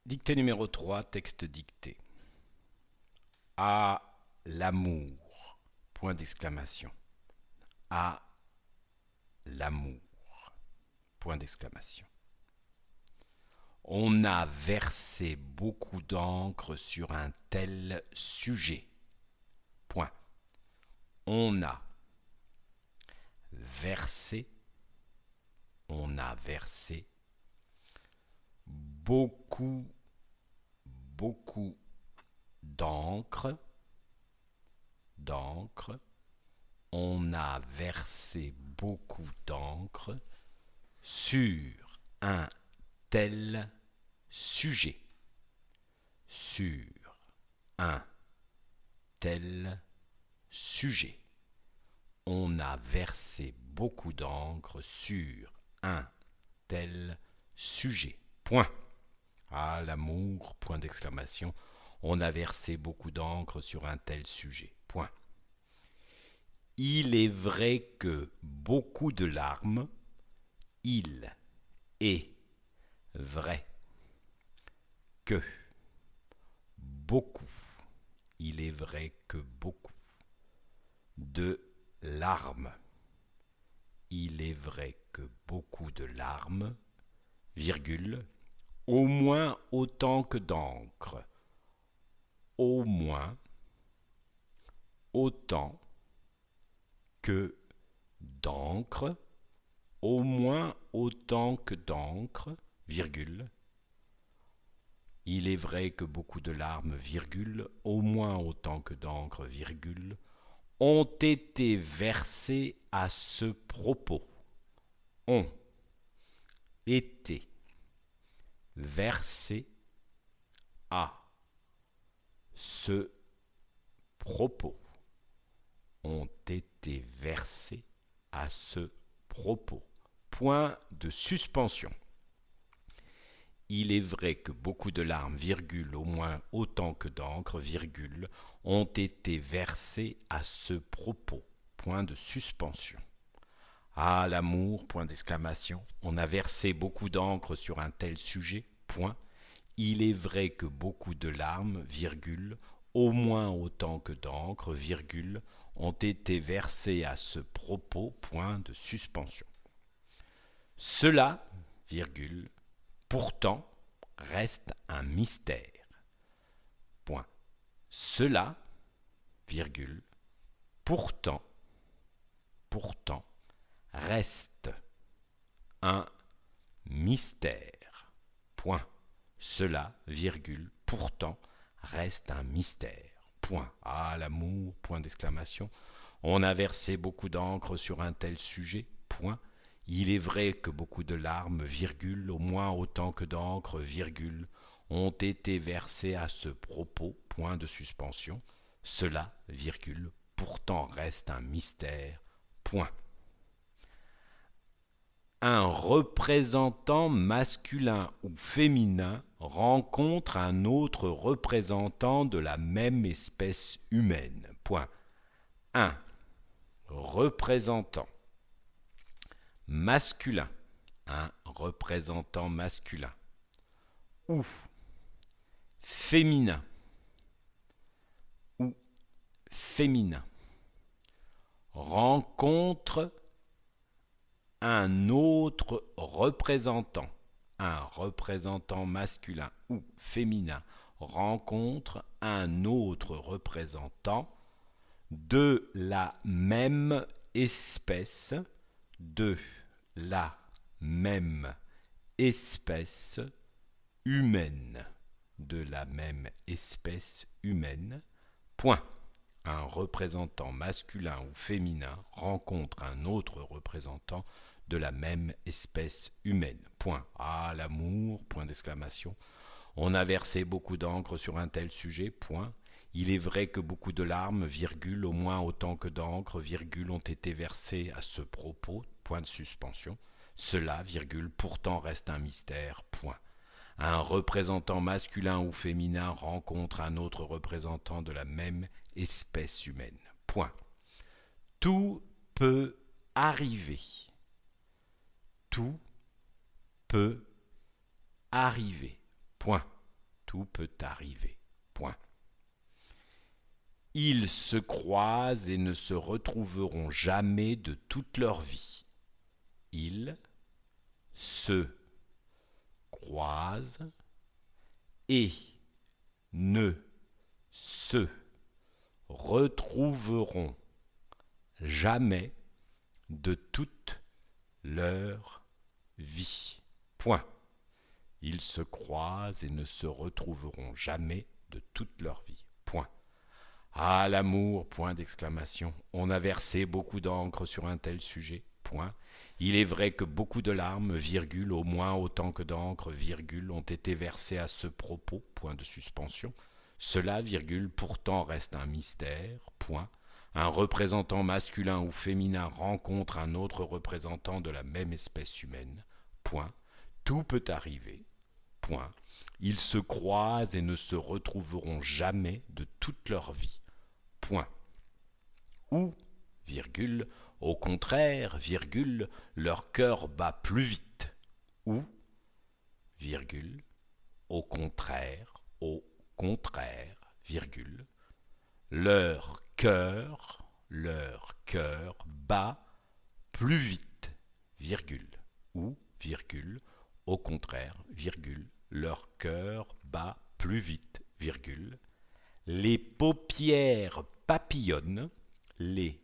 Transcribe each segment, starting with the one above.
Dictée numéro 3, texte dicté. À l'amour. Point d'exclamation. À l'amour. Point d'exclamation. On a versé beaucoup d'encre sur un tel sujet. Point. On a versé beaucoup d'encre. On a versé beaucoup d'encre sur un tel sujet. Sur un tel sujet. On a versé beaucoup d'encre sur un tel sujet. Point. À l'amour, point d'exclamation. On a versé beaucoup d'encre sur un tel sujet. Point. Il est vrai que beaucoup de larmes. Il est vrai que beaucoup. Il est vrai que beaucoup de larmes. Il est vrai que beaucoup de larmes, virgule, au moins autant que d'encre. Au moins autant que d'encre. Au moins autant que d'encre, virgule. Il est vrai que beaucoup de larmes, virgule, au moins autant que d'encre, virgule, ont été versées à ce propos. Ont été versées à ce propos. Ont été versées à ce propos. Point de suspension. Il est vrai que beaucoup de larmes, virgule, au moins autant que d'encre, virgule, ont été versées à ce propos. Point de suspension. Ah, l'amour, point d'exclamation. On a versé beaucoup d'encre sur un tel sujet. Point. Il est vrai que beaucoup de larmes, virgule, au moins autant que d'encre, virgule, ont été versées à ce propos. Point de suspension. Cela, virgule, pourtant, reste un mystère. Point. Cela, virgule, pourtant, reste un mystère. Point. Cela, virgule, pourtant, reste un mystère. Point. Ah, l'amour, point d'exclamation. On a versé beaucoup d'encre sur un tel sujet. Point. Il est vrai que beaucoup de larmes, virgule, au moins autant que d'encre, virgule, ont été versées à ce propos, point de suspension. Cela, virgule, pourtant reste un mystère, point. Un représentant masculin ou féminin rencontre un autre représentant de la même espèce humaine. Point. Un représentant masculin, un représentant masculin, ou féminin, rencontre un autre représentant, un représentant masculin ou féminin rencontre un autre représentant de la même espèce, de la même espèce humaine, de la même espèce humaine, point. Un représentant masculin ou féminin rencontre un autre représentant de la même espèce humaine. Point. Ah, l'amour, point d'exclamation. On a versé beaucoup d'encre sur un tel sujet, point. Il est vrai que beaucoup de larmes, virgule, au moins autant que d'encre, virgule, ont été versées à ce propos, point de suspension. Cela, virgule, pourtant reste un mystère, point. Un représentant masculin ou féminin rencontre un autre représentant de la même espèce humaine. Point. Tout peut arriver. Tout peut arriver. Point. tout peut arriver. Point. Ils se croisent et ne se retrouveront jamais de toute leur vie. Ils se croisent et ne se retrouveront jamais de toute leur vie. Point. Ils se croisent et ne se retrouveront jamais de toute leur vie. Point. Ah, l'amour, point d'exclamation. On a versé beaucoup d'encre sur un tel sujet. Point. Il est vrai que beaucoup de larmes, virgule, au moins autant que d'encre, virgule, ont été versées à ce propos, point de suspension. Cela, virgule, pourtant reste un mystère, point. Un représentant masculin ou féminin rencontre un autre représentant de la même espèce humaine, point. Tout peut arriver, point. Ils se croisent et ne se retrouveront jamais de toute leur vie, point. Ou, virgule, au contraire, virgule, leur cœur bat plus vite. Ou, virgule, au contraire, virgule, leur cœur bat plus vite, virgule. Ou, virgule, au contraire, virgule, leur cœur bat plus vite, virgule. Les paupières papillonnent, les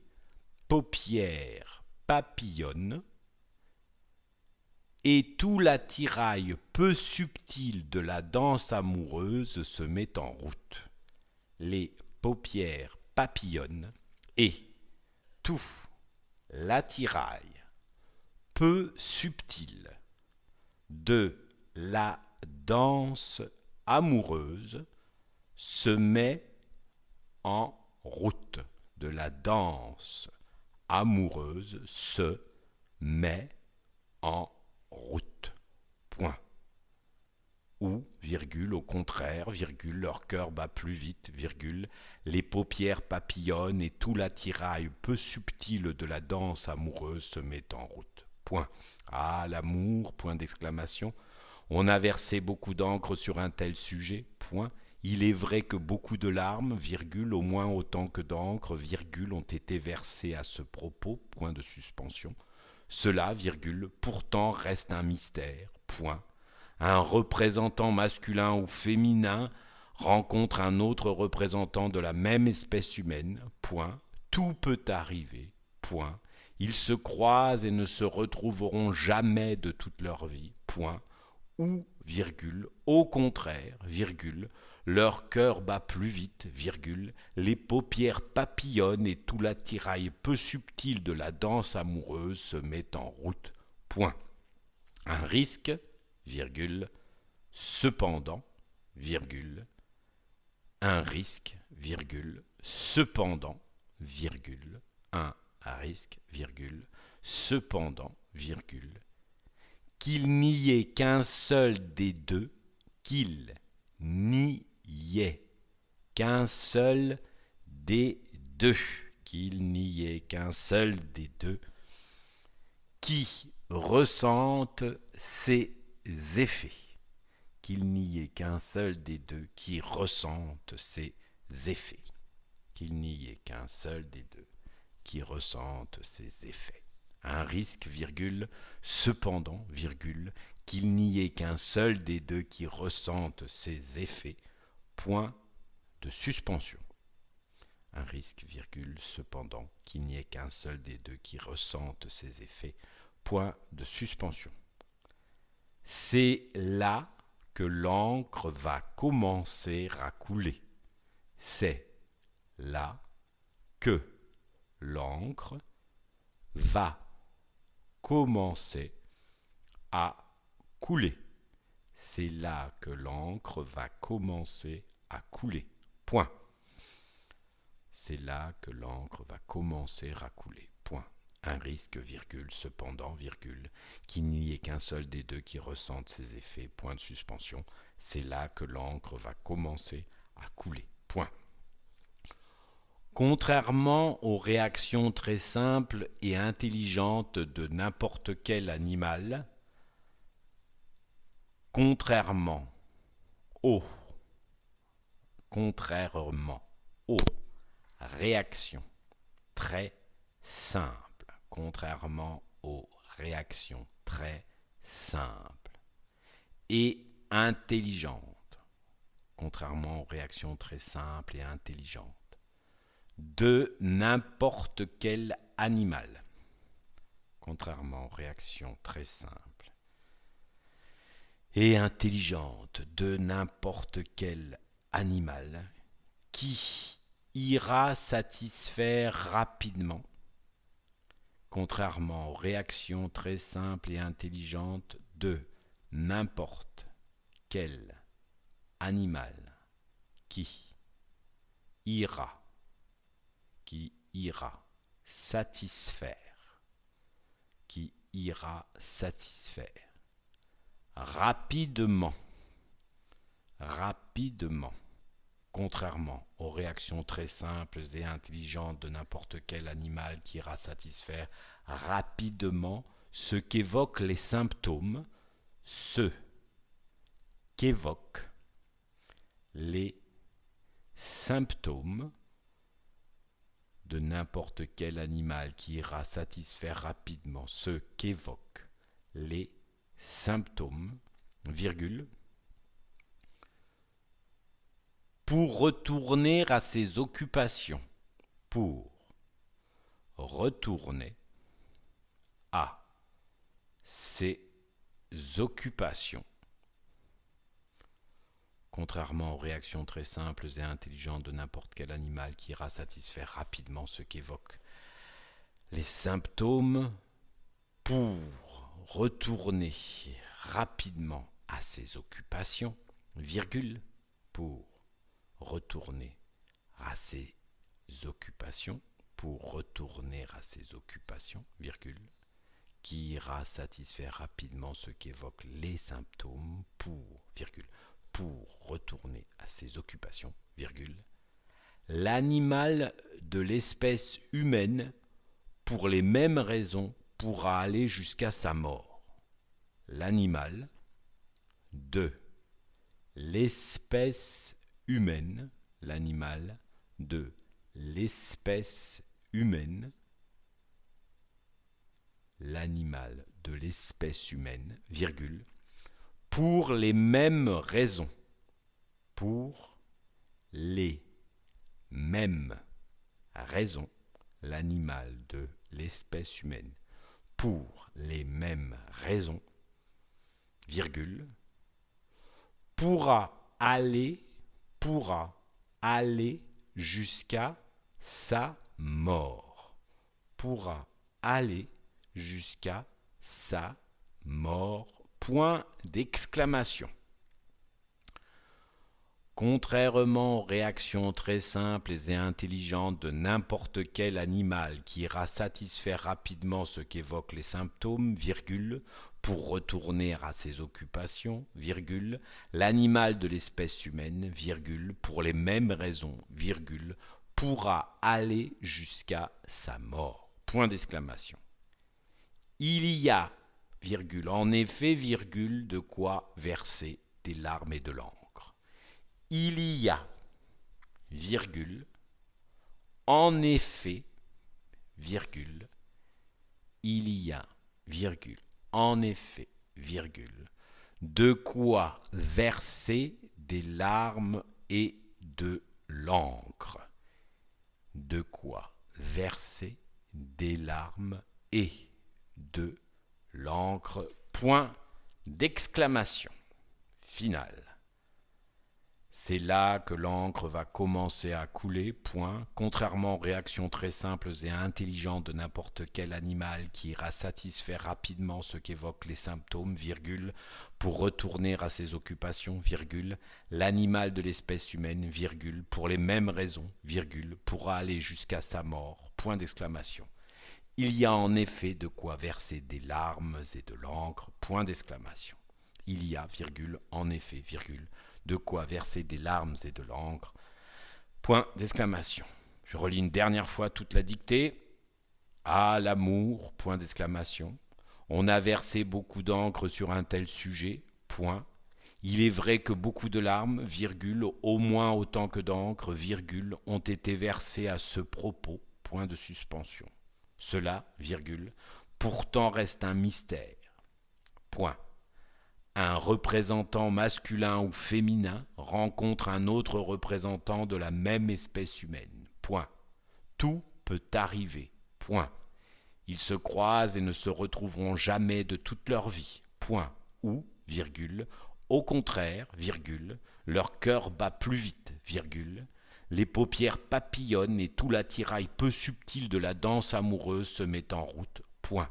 paupières papillonnent, et tout l'attirail peu subtil de la danse amoureuse se met en route. Les paupières papillonnent, et tout l'attirail peu subtil de la danse amoureuse se met en route. De la danse amoureuse se met en route. Point. Ou, virgule, au contraire, virgule, leur cœur bat plus vite, virgule, les paupières papillonnent et tout l'attirail peu subtil de la danse amoureuse se met en route. Point. Ah, l'amour, point d'exclamation. On a versé beaucoup d'encre sur un tel sujet, point. Il est vrai que beaucoup de larmes, virgule, au moins autant que d'encre, virgule, ont été versées à ce propos, point de suspension. Cela, virgule, pourtant reste un mystère, point. Un représentant masculin ou féminin rencontre un autre représentant de la même espèce humaine, point. Tout peut arriver, point. Ils se croisent et ne se retrouveront jamais de toute leur vie, point. Ou, virgule, au contraire, virgule, leur cœur bat plus vite, virgule, les paupières papillonnent et tout l'attirail peu subtil de la danse amoureuse se met en route, point. Un risque, virgule, cependant, virgule, un risque, virgule, cependant, virgule, un risque, virgule, cependant, virgule, qu'il n'y ait qu'un seul des deux, qu'il n'y ait qu'un seul des deux, qu'il n'y ait qu'un seul des deux, qui ressente ces effets, qu'il n'y ait qu'un seul des deux qui ressente ces effets, qu'il n'y ait qu'un seul des deux qui ressente ces effets. Un risque, virgule, cependant, virgule, qu'il n'y ait qu'un seul des deux qui ressente ces effets, point de suspension. Un risque, virgule, cependant, qu'il n'y ait qu'un seul des deux qui ressente ces effets, point de suspension. C'est là que l'encre va commencer à couler. C'est là que l'encre va commencer à couler. C'est là que l'encre va commencer à couler. Point. C'est là que l'encre va commencer à couler. Point. Un risque, virgule, cependant, virgule, qu'il n'y ait qu'un seul des deux qui ressente ces effets, point de suspension. C'est là que l'encre va commencer à couler. Point. Contrairement aux réactions très simples et intelligentes de n'importe quel animal, contrairement aux contrairement aux réactions très simples, contrairement aux réactions très simples, et intelligentes, contrairement aux réactions très simples et intelligentes, de n'importe quel animal, contrairement aux réactions très simples et intelligentes de n'importe quel animal qui ira satisfaire rapidement, contrairement aux réactions très simples et intelligentes de n'importe quel animal qui ira satisfaire, rapidement, contrairement aux réactions très simples et intelligentes de n'importe quel animal qui ira satisfaire rapidement ce qu'évoquent les symptômes, de n'importe quel animal qui ira satisfaire rapidement ce qu'évoquent les symptômes, virgule, pour retourner à ses occupations, contrairement aux réactions très simples et intelligentes de n'importe quel animal qui ira satisfaire rapidement ce qu'évoquent les symptômes, pour retourner rapidement à ses occupations, virgule, pour retourner à ses occupations, virgule, qui ira satisfaire rapidement ce qu'évoquent les symptômes, pour retourner à ses occupations, virgule, l'animal de l'espèce humaine, pour les mêmes raisons, pourra aller jusqu'à sa mort. L'animal de l'espèce humaine, virgule, pour les mêmes raisons, l'animal de l'espèce humaine, pour les mêmes raisons, virgule, pourra aller jusqu'à sa mort. Point d'exclamation. Contrairement aux réactions très simples et intelligentes de n'importe quel animal qui ira satisfaire rapidement ce qu'évoquent les symptômes, virgule, pour retourner à ses occupations, virgule, l'animal de l'espèce humaine, virgule, pour les mêmes raisons, virgule, pourra aller jusqu'à sa mort. Point d'exclamation. Il y a, virgule, en effet, virgule, de quoi verser des larmes et de l'encre. Il y a, virgule, en effet, virgule, il y a, virgule, en effet, virgule, de quoi verser des larmes et de l'encre. De quoi verser des larmes et de l'encre. Point d'exclamation. Final. C'est là que l'encre va commencer à couler, point, contrairement aux réactions très simples et intelligentes de n'importe quel animal qui ira satisfaire rapidement ce qu'évoquent les symptômes, virgule, pour retourner à ses occupations, virgule, l'animal de l'espèce humaine, virgule, pour les mêmes raisons, virgule, pourra aller jusqu'à sa mort, point d'exclamation. Il y a en effet de quoi verser des larmes et de l'encre, point d'exclamation. Il y a, virgule, en effet, virgule, de quoi verser des larmes et de l'encre, point d'exclamation. Je relis une dernière fois toute la dictée. Ah, l'amour, point d'exclamation. On a versé beaucoup d'encre sur un tel sujet, point. Il est vrai que beaucoup de larmes, virgule, au moins autant que d'encre, virgule, ont été versées à ce propos, point de suspension. Cela, virgule, pourtant reste un mystère. Point. Un représentant masculin ou féminin rencontre un autre représentant de la même espèce humaine. Point. Tout peut arriver. Point. Ils se croisent et ne se retrouveront jamais de toute leur vie. Point. Ou, virgule, au contraire, virgule, leur cœur bat plus vite, virgule, les paupières papillonnent et tout l'attirail peu subtil de la danse amoureuse se met en route. Point.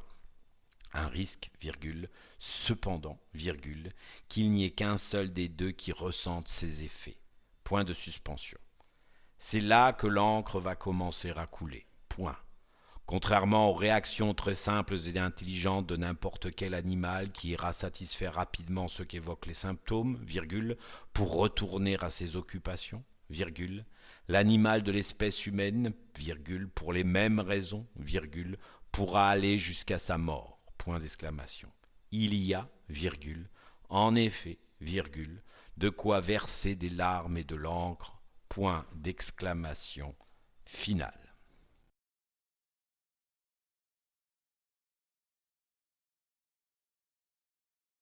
Un risque, virgule, cependant, virgule, qu'il n'y ait qu'un seul des deux qui ressente ces effets. Point de suspension. C'est là que l'encre va commencer à couler. Point. Contrairement aux réactions très simples et intelligentes de n'importe quel animal qui ira satisfaire rapidement ce qu'évoquent les symptômes, virgule, pour retourner à ses occupations, virgule, l'animal de l'espèce humaine, virgule, pour les mêmes raisons, virgule, pourra aller jusqu'à sa mort. Point d'exclamation. Il y a, virgule, en effet, virgule, de quoi verser des larmes et de l'encre. Point d'exclamation finale.